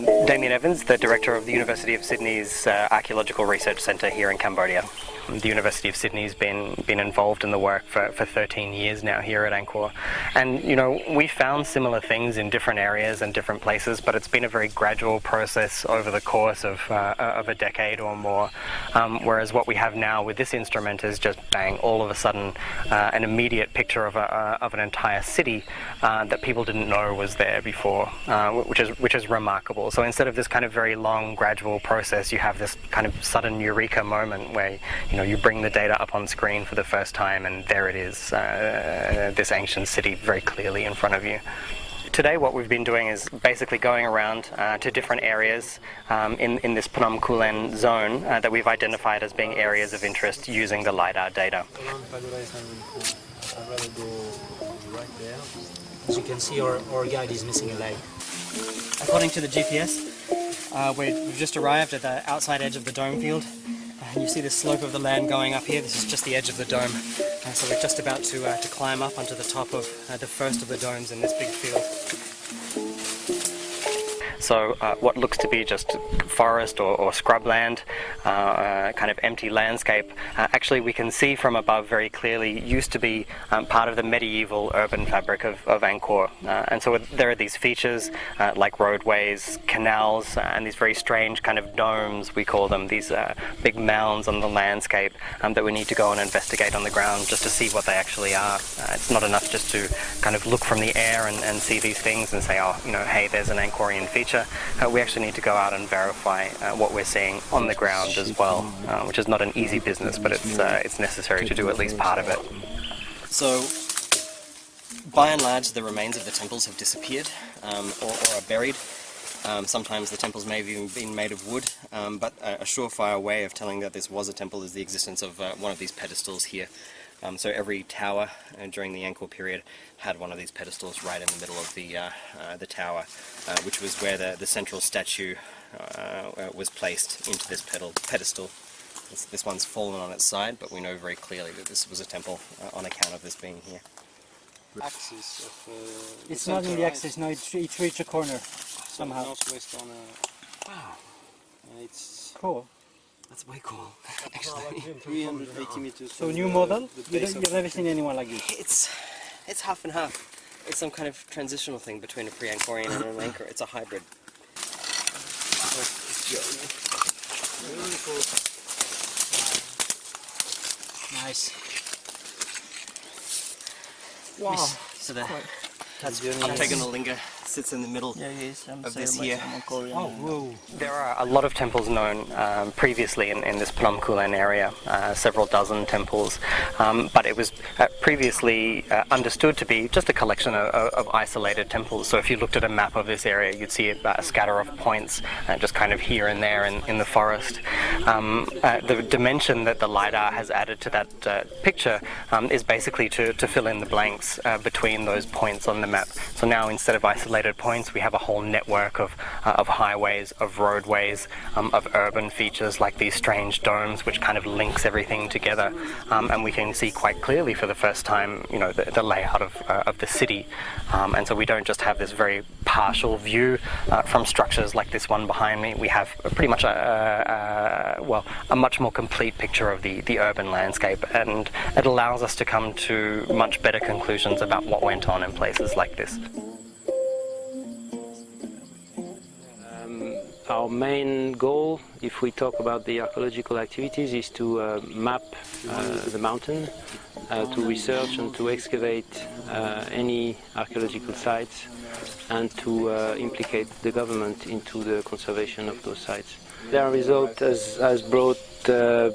I'm Damien Evans, the Director of the University of Sydney's Archaeological Research Centre here in Cambodia. The University of Sydney's been involved in the work for 13 years now here at Angkor. And, you know, we found similar things in different areas and different places, but it's been a very gradual process over the course of a decade or more. Whereas what we have now with this instrument is just bang, all of a sudden, an immediate picture of an entire city that people didn't know was there before, which is remarkable. So instead of this kind of very long, gradual process, you have this kind of sudden eureka moment where you bring the data up on screen for the first time, and there it is, this ancient city very clearly in front of you. Today what we've been doing is basically going around to different areas in this Phnom Kulen zone that we've identified as being areas of interest using the Lidar data. I'd rather go right there. As you can see, our guide is missing a leg. According to the GPS, we've just arrived at the outside edge of the dome field. And you see the slope of the land going up here. This is just the edge of the dome. So we're just about to climb up onto the top of the first of the domes in this big field. So what looks to be just forest or scrubland, kind of empty landscape, actually we can see from above very clearly used to be part of the medieval urban fabric of Angkor. And so there are these features like roadways, canals, and these very strange kind of domes, we call them, these big mounds on the landscape that we need to go and investigate on the ground just to see what they actually are. It's not enough just to kind of look from the air and see these things and say, oh, hey, there's an Angkorian feature. We actually need to go out and verify what we're seeing on the ground as well, which is not an easy business, but it's necessary to do at least part of it. So, by and large, the remains of the temples have disappeared or are buried. Sometimes the temples may have even been made of wood, but a surefire way of telling that this was a temple is the existence of one of these pedestals here. So every tower during the Angkor period had one of these pedestals right in the middle of the tower, which was where the central statue was placed into this pedestal. This one's fallen on its side, but we know very clearly that this was a temple on account of this being here. Axis of it's not in the axis, no, it's reached a corner somehow. Northwest on Wow. It's cool. That's way cool, actually. 380 meters. So new model? You've never seen anyone like this? It's half and half. It's some kind of transitional thing between a pre-Angkorian and an Angkor. It's a hybrid. Nice. Wow. So that's Tegonalinga sits in the middle of this here. Oh, whoa. There are a lot of temples known previously in this Phnom Kulen area, several dozen temples, but it was previously understood to be just a collection of isolated temples. So if you looked at a map of this area, you'd see a scatter of points just kind of here and there in the forest. The dimension that the Lidar has added to that picture is basically to fill in the blanks between those points on the map. So now instead of isolated points, we have a whole network of highways, of roadways, of urban features like these strange domes which kind of links everything together, and we can see quite clearly for the first time the layout of the city, and so we don't just have this very partial view from structures like this one behind me. We have pretty much a much more complete picture of the urban landscape, and it allows us to come to much better conclusions about what went on in places like this. Our main goal, if we talk about the archaeological activities, is to map the mountain, to research and to excavate any archaeological sites, and to implicate the government into the conservation of those sites. Their result has brought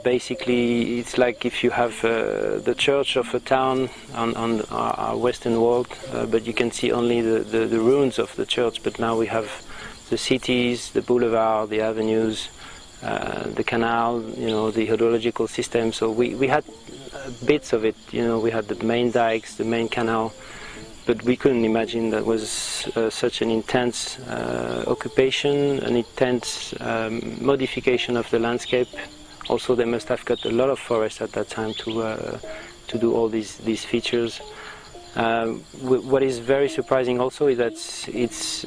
basically, it's like if you have the church of a town on our western wall, but you can see only the ruins of the church, but now we have the cities, the boulevard, the avenues, the canal, the hydrological system. So we had bits of it, we had the main dikes, the main canal, but we couldn't imagine that was such an intense occupation, an intense modification of the landscape. Also, they must have cut a lot of forest at that time to do all these features. What is very surprising also is that it's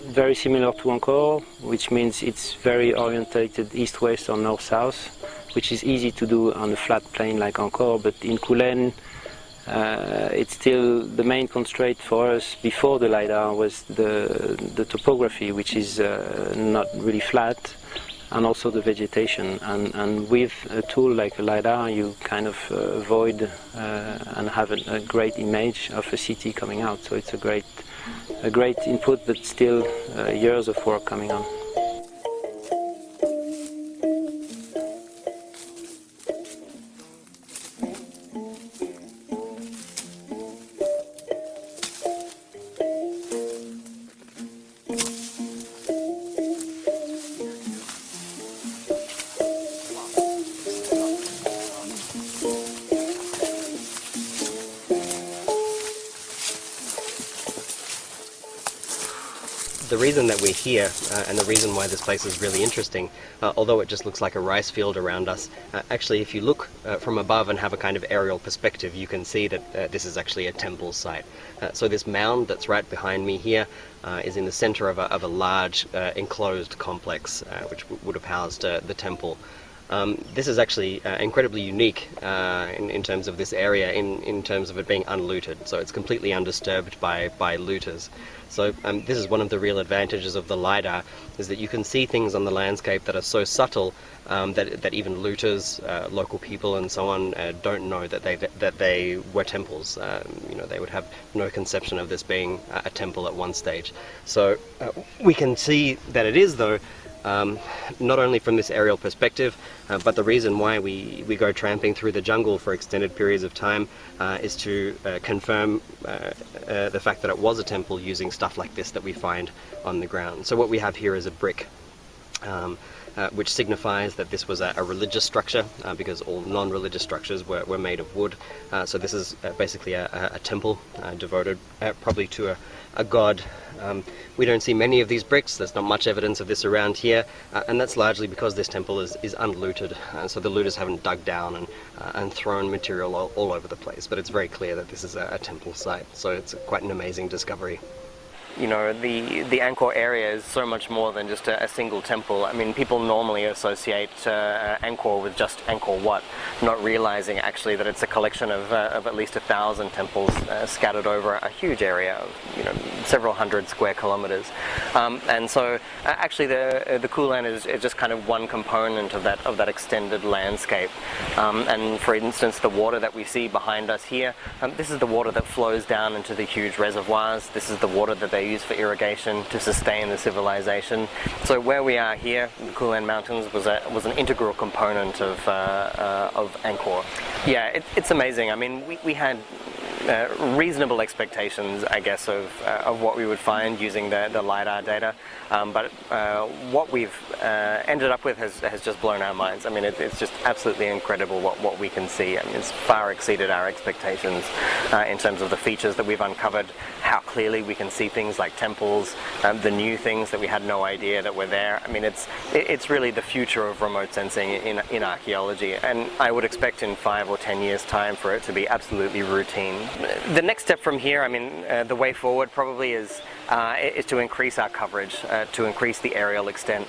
very similar to Angkor, which means it's very orientated east-west or north-south, which is easy to do on a flat plain like Angkor, but in Kulen it's still the main constraint for us before the Lidar was the topography, which is not really flat, and also the vegetation. And with a tool like a Lidar, you kind of avoid and have a great image of a city coming out. So it's a great input, but still years of work coming on. The reason that we're here and the reason why this place is really interesting, although it just looks like a rice field around us, actually if you look from above and have a kind of aerial perspective, you can see that this is actually a temple site. So this mound that's right behind me here is in the center of a large enclosed complex which would have housed the temple. This is actually incredibly unique in terms of this area, in terms of it being unlooted. So it's completely undisturbed by looters. So this is one of the real advantages of the Lidar, is that you can see things on the landscape that are so subtle that even looters, local people and so on don't know that they were temples. You know, they would have no conception of this being a temple at one stage. So we can see that it is, though, not only from this aerial perspective, but the reason why we go tramping through the jungle for extended periods of time is to confirm the fact that it was a temple using stuff like this that we find on the ground. So what we have here is a brick, which signifies that this was a religious structure, because all non-religious structures were made of wood. So this is basically a temple devoted probably to a god. We don't see many of these bricks. There's not much evidence of this around here, and that's largely because this temple is unlooted, so the looters haven't dug down and thrown material all over the place. But it's very clear that this is a temple site, so it's quite an amazing discovery. You know, the Angkor area is so much more than just a single temple. I mean, people normally associate Angkor with just Angkor Wat, not realizing actually that it's a collection of at least 1,000 temples scattered over a huge area of, you know, several hundred square kilometers. And so actually the Kulen is just kind of one component of that extended landscape. And for instance, the water that we see behind us here, this is the water that flows down into the huge reservoirs. This is the water that they use for irrigation to sustain the civilization. So where we are here, the Kulen Mountains, was an integral component of Angkor. Yeah, it's amazing. I mean, we had reasonable expectations, I guess, of what we would find using the Lidar data, but what we've ended up with has just blown our minds. I mean, it's just absolutely incredible what we can see. I mean, it's far exceeded our expectations in terms of the features that we've uncovered, how clearly we can see things like temples, the new things that we had no idea that were there. I mean, it's really the future of remote sensing in archaeology, and I would expect in 5 or 10 years' time for it to be absolutely routine. The next step from here, I mean, the way forward probably is to increase our coverage, to increase the aerial extent,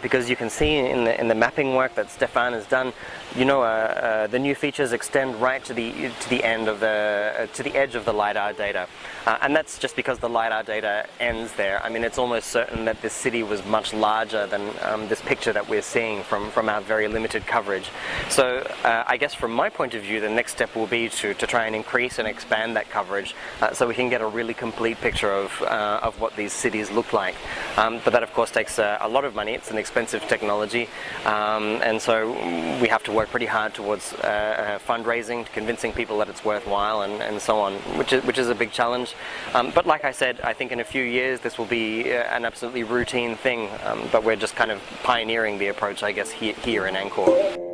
because you can see in the mapping work that Stefan has done, you know, the new features extend right to the end of to the edge of the Lidar data, and that's just because the Lidar data ends there. I mean, it's almost certain that this city was much larger than this picture that we're seeing from our very limited coverage. So I guess from my point of view, the next step will be to try and increase and expand that coverage, so we can get a really complete picture of what these cities look like. But that of course takes a lot of money. It's an expensive technology, and so we have to work pretty hard towards fundraising, convincing people that it's worthwhile, and so on, which is a big challenge. But like I said, I think in a few years this will be an absolutely routine thing, but we're just kind of pioneering the approach, I guess, here in Angkor.